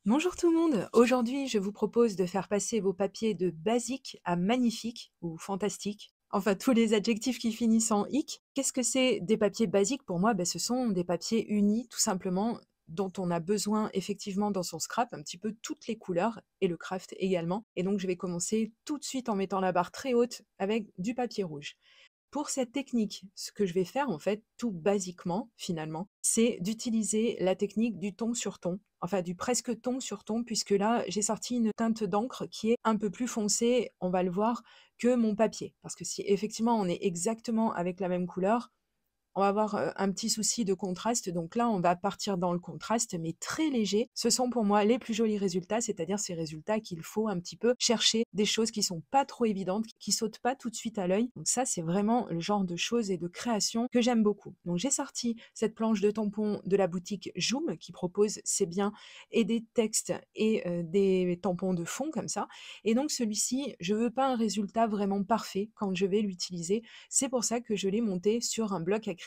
Bonjour tout le monde, aujourd'hui je vous propose de faire passer vos papiers de basique à magnifique ou fantastique. Enfin, tous les adjectifs qui finissent en ic. Qu'est-ce que c'est des papiers basiques pour moi? Ce sont des papiers unis, tout simplement, dont on a besoin effectivement dans son scrap, un petit peu toutes les couleurs et le craft également. Et donc je vais commencer tout de suite en mettant la barre très haute avec du papier rouge. Pour cette technique, ce que je vais faire en fait, tout basiquement finalement, c'est d'utiliser la technique du ton sur ton, enfin du presque ton sur ton, puisque là j'ai sorti une teinte d'encre qui est un peu plus foncée, on va le voir, que mon papier. Parce que si effectivement on est exactement avec la même couleur, on va avoir, un petit souci de contraste, donc là, on va partir dans le contraste, mais très léger. Ce sont pour moi les plus jolis résultats, c'est-à-dire ces résultats qu'il faut un petit peu chercher des choses qui sont pas trop évidentes, qui sautent pas tout de suite à l'œil. Donc ça, c'est vraiment le genre de choses et de créations que j'aime beaucoup. Donc j'ai sorti cette planche de tampons de la boutique Joom qui propose, c'est bien, et des textes et des tampons de fond comme ça. Et donc celui-ci, je veux pas un résultat vraiment parfait quand je vais l'utiliser. C'est pour ça que je l'ai monté sur un bloc acrylique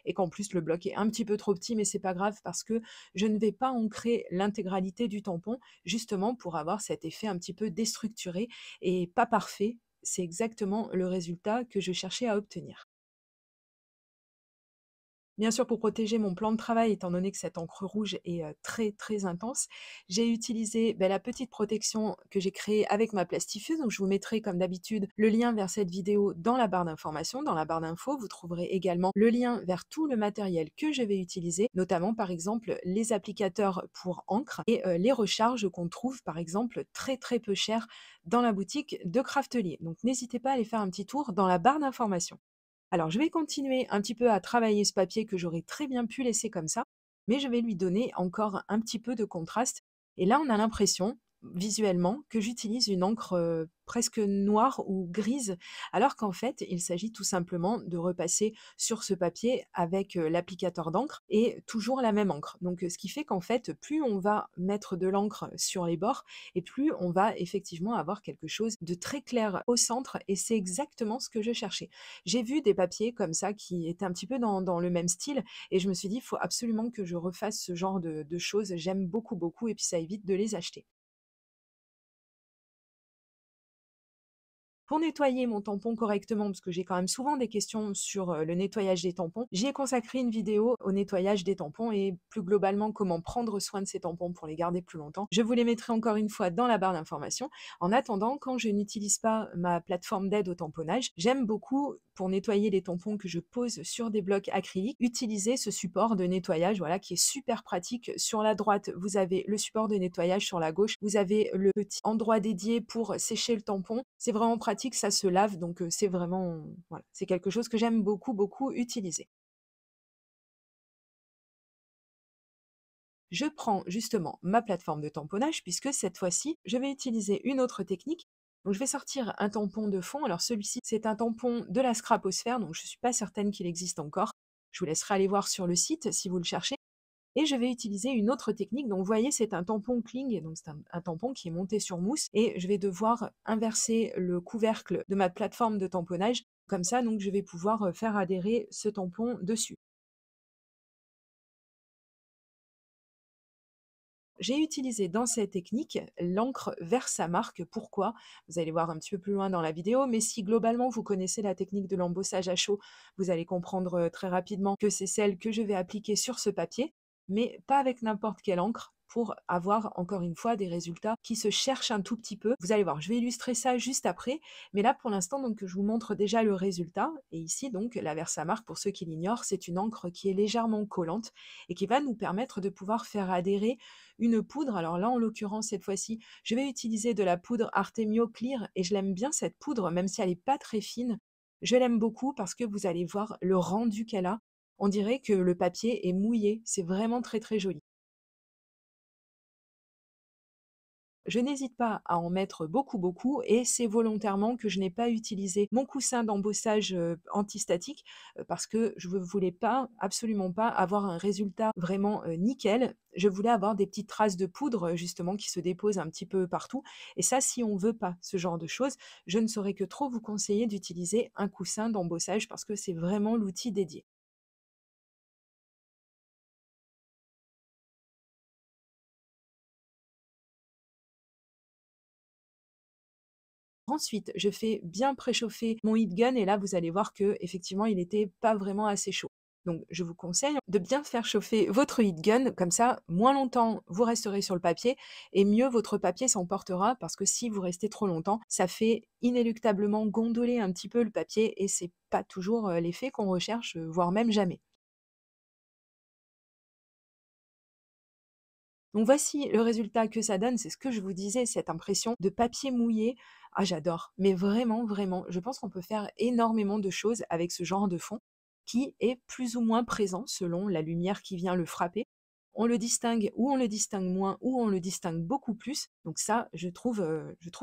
et qu'en plus le bloc est un petit peu trop petit, mais c'est pas grave parce que je ne vais pas ancrer l'intégralité du tampon, justement pour avoir cet effet un petit peu déstructuré et pas parfait. C'est exactement le résultat que je cherchais à obtenir. Bien sûr, pour protéger mon plan de travail, étant donné que cette encre rouge est, très, très intense, j'ai utilisé, la petite protection que j'ai créée avec ma plastifieuse. Donc je vous mettrai comme d'habitude le lien vers cette vidéo dans la barre d'informations. Dans la barre d'infos, vous trouverez également le lien vers tout le matériel que je vais utiliser, notamment par exemple les applicateurs pour encre et les recharges qu'on trouve par exemple très, très peu chères dans la boutique de Craftelier. Donc n'hésitez pas à aller faire un petit tour dans la barre d'informations. Alors, je vais continuer un petit peu à travailler ce papier que j'aurais très bien pu laisser comme ça, mais je vais lui donner encore un petit peu de contraste. Et là, on a l'impression, visuellement, que j'utilise une encre presque noire ou grise, alors qu'en fait, il s'agit tout simplement de repasser sur ce papier avec l'applicateur d'encre et toujours la même encre. Donc, ce qui fait qu'en fait, plus on va mettre de l'encre sur les bords, et plus on va effectivement avoir quelque chose de très clair au centre, et c'est exactement ce que je cherchais. J'ai vu des papiers comme ça qui étaient un petit peu dans le même style et je me suis dit: «Il faut absolument que je refasse ce genre de choses». J'aime beaucoup, beaucoup et puis ça évite de les acheter. Pour nettoyer mon tampon correctement, parce que j'ai quand même souvent des questions sur, le nettoyage des tampons, j'ai consacré une vidéo au nettoyage des tampons et plus globalement comment prendre soin de ces tampons pour les garder plus longtemps. Je vous les mettrai encore une fois dans la barre d'informations. En attendant, quand je n'utilise pas ma plateforme d'aide au tamponnage, j'aime beaucoup, pour nettoyer les tampons que je pose sur des blocs acryliques, utiliser ce support de nettoyage, voilà, qui est super pratique. Sur la droite, vous avez le support de nettoyage, sur la gauche, vous avez le petit endroit dédié pour sécher le tampon. C'est vraiment pratique, ça se lave, donc c'est vraiment, voilà, c'est quelque chose que j'aime beaucoup, beaucoup utiliser. Je prends justement ma plateforme de tamponnage puisque cette fois-ci, je vais utiliser une autre technique. Donc je vais sortir un tampon de fond. Alors celui-ci, c'est un tampon de la Scraposphère, donc je ne suis pas certaine qu'il existe encore. Je vous laisserai aller voir sur le site si vous le cherchez. Et je vais utiliser une autre technique. Donc vous voyez, c'est un tampon Kling, donc c'est un tampon qui est monté sur mousse et je vais devoir inverser le couvercle de ma plateforme de tamponnage. Comme ça, donc je vais pouvoir faire adhérer ce tampon dessus. J'ai utilisé dans cette technique l'encre Versamark. Pourquoi? Vous allez voir un petit peu plus loin dans la vidéo, mais si globalement vous connaissez la technique de l'embossage à chaud, vous allez comprendre très rapidement que c'est celle que je vais appliquer sur ce papier, mais pas avec n'importe quelle encre pour avoir encore une fois des résultats qui se cherchent un tout petit peu. Vous allez voir, je vais illustrer ça juste après, mais là pour l'instant donc je vous montre déjà le résultat. Et ici donc la Versamark, pour ceux qui l'ignorent, c'est une encre qui est légèrement collante et qui va nous permettre de pouvoir faire adhérer une poudre. Alors là, en l'occurrence, cette fois-ci, je vais utiliser de la poudre Artemio Clear et je l'aime bien cette poudre, même si elle n'est pas très fine. Je l'aime beaucoup parce que vous allez voir le rendu qu'elle a. On dirait que le papier est mouillé. C'est vraiment très très joli. Je n'hésite pas à en mettre beaucoup, beaucoup et c'est volontairement que je n'ai pas utilisé mon coussin d'embossage, antistatique, parce que je ne voulais pas, absolument pas, avoir un résultat vraiment, nickel. Je voulais avoir des petites traces de poudre, justement qui se déposent un petit peu partout et ça, si on veut pas ce genre de choses, je ne saurais que trop vous conseiller d'utiliser un coussin d'embossage parce que c'est vraiment l'outil dédié. Ensuite, je fais bien préchauffer mon heat gun et là, vous allez voir que effectivement, il n'était pas vraiment assez chaud. Donc, je vous conseille de bien faire chauffer votre heat gun, comme ça, moins longtemps vous resterez sur le papier et mieux votre papier s'emportera parce que si vous restez trop longtemps, ça fait inéluctablement gondoler un petit peu le papier et c'est pas toujours l'effet qu'on recherche, voire même jamais. Donc voici le résultat que ça donne, c'est ce que je vous disais, cette impression de papier mouillé. Ah j'adore, mais vraiment, vraiment, je pense qu'on peut faire énormément de choses avec ce genre de fond qui est plus ou moins présent selon la lumière qui vient le frapper. On le distingue ou on le distingue moins ou on le distingue beaucoup plus. Donc ça, je trouve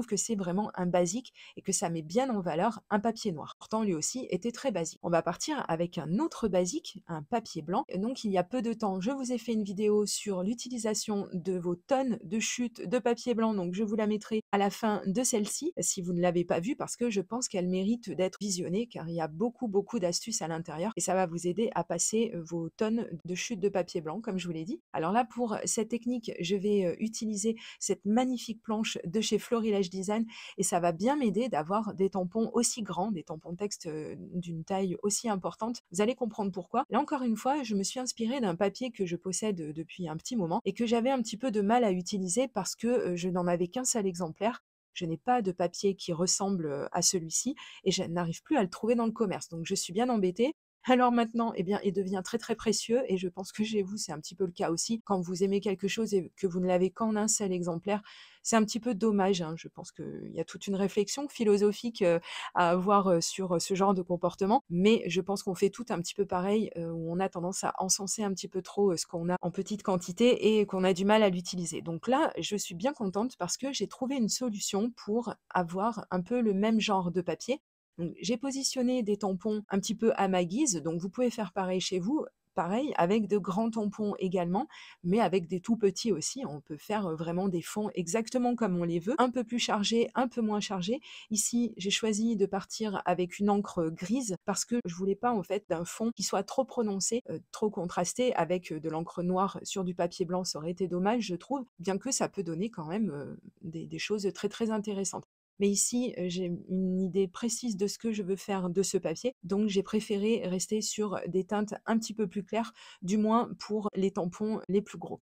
que c'est vraiment un basique et que ça met bien en valeur un papier noir. Pourtant, lui aussi était très basique. On va partir avec un autre basique, un papier blanc. Donc il y a peu de temps, je vous ai fait une vidéo sur l'utilisation de vos tonnes de chutes de papier blanc. Donc je vous la mettrai à la fin de celle-ci si vous ne l'avez pas vue parce que je pense qu'elle mérite d'être visionnée car il y a beaucoup, beaucoup d'astuces à l'intérieur et ça va vous aider à passer vos tonnes de chutes de papier blanc, comme je vous l'ai dit. Alors là, pour cette technique, je vais utiliser cette magnifique planche de chez Florilège Design et ça va bien m'aider d'avoir des tampons aussi grands, des tampons texte d'une taille aussi importante. Vous allez comprendre pourquoi. Là encore une fois, je me suis inspirée d'un papier que je possède depuis un petit moment et que j'avais un petit peu de mal à utiliser parce que je n'en avais qu'un seul exemplaire. Je n'ai pas de papier qui ressemble à celui-ci et je n'arrive plus à le trouver dans le commerce. Donc je suis bien embêtée. Alors maintenant, eh bien, il devient très très précieux et je pense que chez vous, c'est un petit peu le cas aussi. Quand vous aimez quelque chose et que vous ne l'avez qu'en un seul exemplaire, c'est un petit peu dommage, hein. Je pense qu'il y a toute une réflexion philosophique à avoir sur ce genre de comportement, mais je pense qu'on fait tout un petit peu pareil, où on a tendance à encenser un petit peu trop ce qu'on a en petite quantité et qu'on a du mal à l'utiliser. Donc là, je suis bien contente parce que j'ai trouvé une solution pour avoir un peu le même genre de papier. Donc, j'ai positionné des tampons un petit peu à ma guise, donc vous pouvez faire pareil chez vous, pareil avec de grands tampons également, mais avec des tout petits aussi. On peut faire vraiment des fonds exactement comme on les veut, un peu plus chargés, un peu moins chargés. Ici, j'ai choisi de partir avec une encre grise parce que je voulais pas en fait d'un fond qui soit trop prononcé, trop contrasté avec de l'encre noire sur du papier blanc. Ça aurait été dommage, je trouve, bien que ça peut donner quand même des choses très très intéressantes. Mais ici, j'ai une idée précise de ce que je veux faire de ce papier, donc j'ai préféré rester sur des teintes un petit peu plus claires, du moins pour les tampons les plus gros.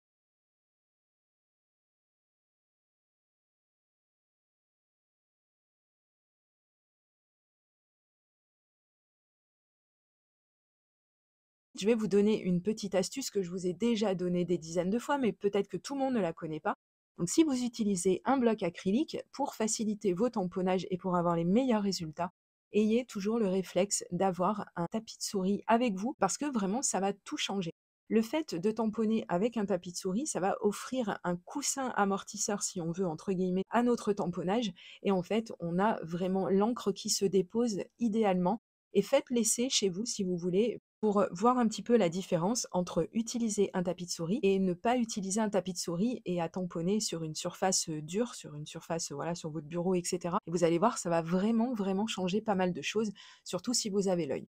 Je vais vous donner une petite astuce que je vous ai déjà donnée des dizaines de fois, mais peut-être que tout le monde ne la connaît pas. Donc si vous utilisez un bloc acrylique pour faciliter vos tamponnages et pour avoir les meilleurs résultats, ayez toujours le réflexe d'avoir un tapis de souris avec vous parce que vraiment ça va tout changer. Le fait de tamponner avec un tapis de souris, ça va offrir un coussin amortisseur, si on veut, entre guillemets, à notre tamponnage. Et en fait, on a vraiment l'encre qui se dépose idéalement. Et faites l'essai chez vous si vous voulez pour voir un petit peu la différence entre utiliser un tapis de souris et ne pas utiliser un tapis de souris et à tamponner sur une surface dure, sur une surface, voilà, sur votre bureau, etc. Et vous allez voir, ça va vraiment, vraiment changer pas mal de choses, surtout si vous avez l'œil.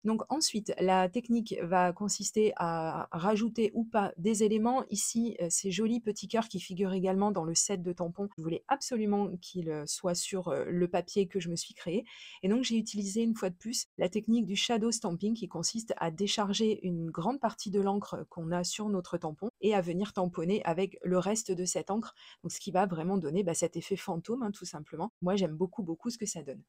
Donc ensuite, la technique va consister à rajouter ou pas des éléments. Ici, ces jolis petits cœurs qui figurent également dans le set de tampons, je voulais absolument qu'ils soient sur le papier que je me suis créé. Et donc j'ai utilisé une fois de plus la technique du shadow stamping qui consiste à décharger une grande partie de l'encre qu'on a sur notre tampon et à venir tamponner avec le reste de cette encre. Donc ce qui va vraiment donner cet effet fantôme, hein, tout simplement. Moi j'aime beaucoup, beaucoup ce que ça donne.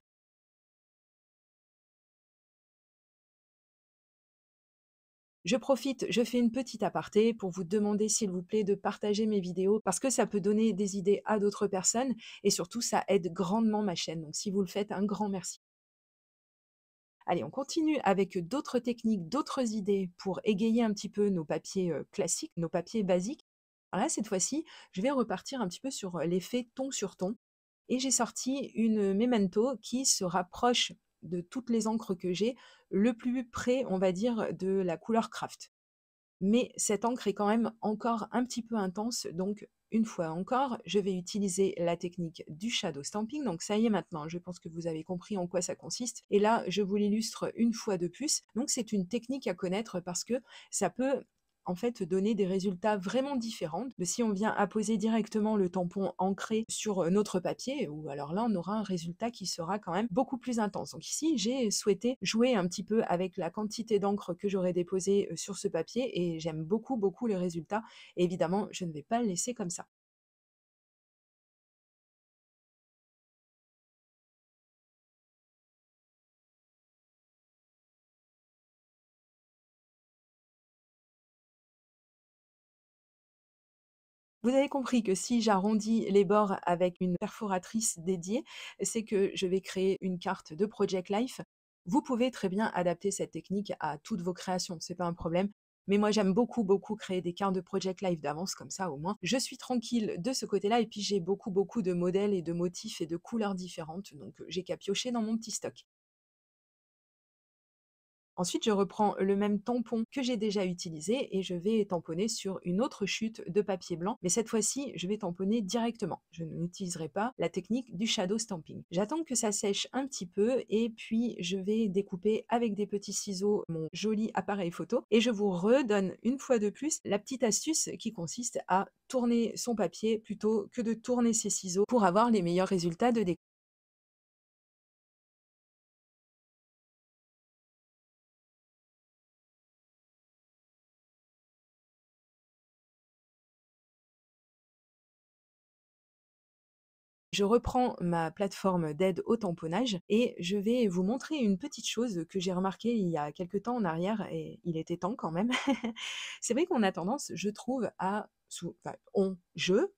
Je profite, je fais une petite aparté pour vous demander, s'il vous plaît, de partager mes vidéos parce que ça peut donner des idées à d'autres personnes et surtout, ça aide grandement ma chaîne. Donc, si vous le faites, un grand merci. Allez, on continue avec d'autres techniques, d'autres idées pour égayer un petit peu nos papiers classiques, nos papiers basiques. Alors là, cette fois-ci, je vais repartir un petit peu sur l'effet ton sur ton. Et j'ai sorti une Memento qui se rapproche de toutes les encres que j'ai, le plus près, on va dire, de la couleur craft. Mais cette encre est quand même encore un petit peu intense, donc une fois encore, je vais utiliser la technique du shadow stamping. Donc ça y est maintenant, je pense que vous avez compris en quoi ça consiste. Et là, je vous l'illustre une fois de plus. Donc c'est une technique à connaître parce que ça peut en fait donner des résultats vraiment différents de si on vient apposer directement le tampon ancré sur notre papier, ou alors là on aura un résultat qui sera quand même beaucoup plus intense. Donc ici j'ai souhaité jouer un petit peu avec la quantité d'encre que j'aurais déposée sur ce papier et j'aime beaucoup beaucoup les résultats. Et évidemment je ne vais pas le laisser comme ça. Vous avez compris que si j'arrondis les bords avec une perforatrice dédiée, c'est que je vais créer une carte de Project Life. Vous pouvez très bien adapter cette technique à toutes vos créations, c'est pas un problème. Mais moi, j'aime beaucoup, beaucoup créer des cartes de Project Life d'avance, comme ça, au moins, je suis tranquille de ce côté-là. Et puis, j'ai beaucoup, beaucoup de modèles et de motifs et de couleurs différentes. Donc, j'ai qu'à piocher dans mon petit stock. Ensuite, je reprends le même tampon que j'ai déjà utilisé et je vais tamponner sur une autre chute de papier blanc, mais cette fois-ci, je vais tamponner directement. Je n'utiliserai pas la technique du shadow stamping. J'attends que ça sèche un petit peu et puis je vais découper avec des petits ciseaux mon joli appareil photo et je vous redonne une fois de plus la petite astuce qui consiste à tourner son papier plutôt que de tourner ses ciseaux pour avoir les meilleurs résultats de découpe. Je reprends ma plateforme d'aide au tamponnage et je vais vous montrer une petite chose que j'ai remarquée il y a quelque temps en arrière et il était temps quand même. C'est vrai qu'on a tendance, je trouve, enfin,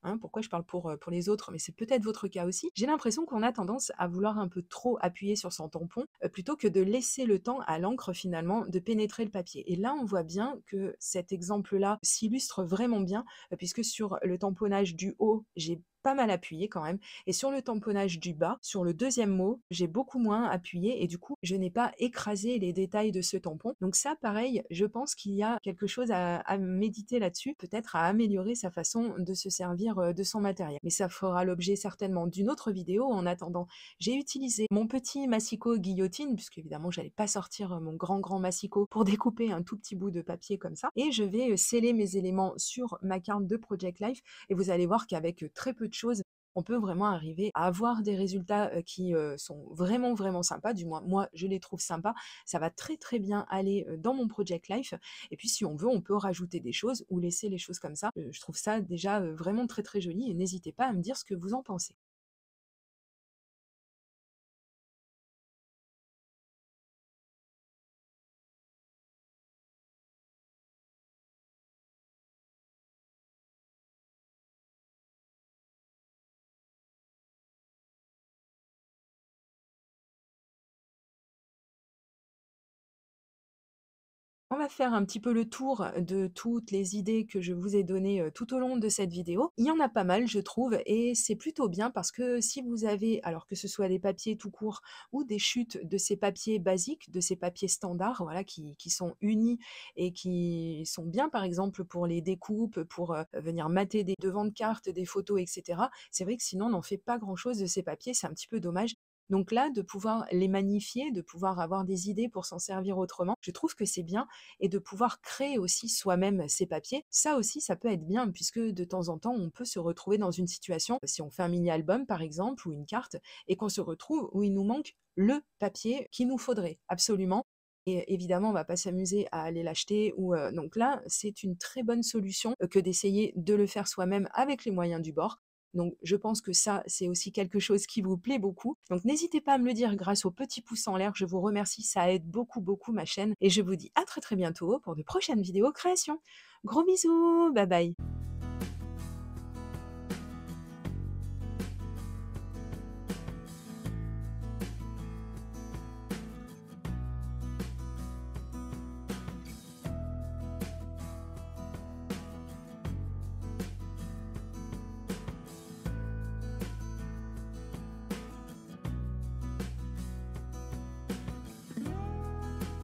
hein, pourquoi je parle pour les autres, mais c'est peut-être votre cas aussi. J'ai l'impression qu'on a tendance à vouloir un peu trop appuyer sur son tampon plutôt que de laisser le temps à l'encre finalement de pénétrer le papier. Et là, on voit bien que cet exemple-là s'illustre vraiment bien puisque sur le tamponnage du haut, j'ai pas mal appuyé quand même et sur le tamponnage du bas, sur le deuxième mot, j'ai beaucoup moins appuyé et du coup, je n'ai pas écrasé les détails de ce tampon. Donc ça, pareil, je pense qu'il y a quelque chose à méditer là-dessus, peut-être à améliorer sa façon de se servir de son matériel. Mais ça fera l'objet certainement d'une autre vidéo. En attendant, j'ai utilisé mon petit massicot guillotine, puisque évidemment, j'allais pas sortir mon grand massicot pour découper un tout petit bout de papier comme ça. Et je vais sceller mes éléments sur ma carte de Project Life et vous allez voir qu'avec très peu de choses, on peut vraiment arriver à avoir des résultats qui sont vraiment, vraiment sympas. Du moins, moi, je les trouve sympas. Ça va très, très bien aller dans mon Project Life. Et puis, si on veut, on peut rajouter des choses ou laisser les choses comme ça. Je trouve ça déjà vraiment très, très joli. Et n'hésitez pas à me dire ce que vous en pensez. On va faire un petit peu le tour de toutes les idées que je vous ai données tout au long de cette vidéo. Il y en a pas mal, je trouve, et c'est plutôt bien parce que si vous avez, alors que ce soit des papiers tout courts ou des chutes de ces papiers basiques, de ces papiers standards, voilà, qui sont unis et qui sont bien, par exemple, pour les découpes, pour venir mater des devants de cartes, des photos, etc. C'est vrai que sinon, on n'en fait pas grand-chose de ces papiers, c'est un petit peu dommage. Donc là, de pouvoir les magnifier, de pouvoir avoir des idées pour s'en servir autrement, je trouve que c'est bien et de pouvoir créer aussi soi-même ses papiers. Ça aussi, ça peut être bien puisque de temps en temps, on peut se retrouver dans une situation, si on fait un mini-album par exemple ou une carte, et qu'on se retrouve où il nous manque le papier qu'il nous faudrait absolument. Et évidemment, on va pas s'amuser à aller l'acheter ou donc là, c'est une très bonne solution que d'essayer de le faire soi-même avec les moyens du bord. Donc je pense que ça, c'est aussi quelque chose qui vous plaît beaucoup. Donc n'hésitez pas à me le dire grâce au petit pouce en l'air. Je vous remercie, ça aide beaucoup, beaucoup ma chaîne. Et je vous dis à très très bientôt pour de prochaines vidéos création. Gros bisous, bye bye.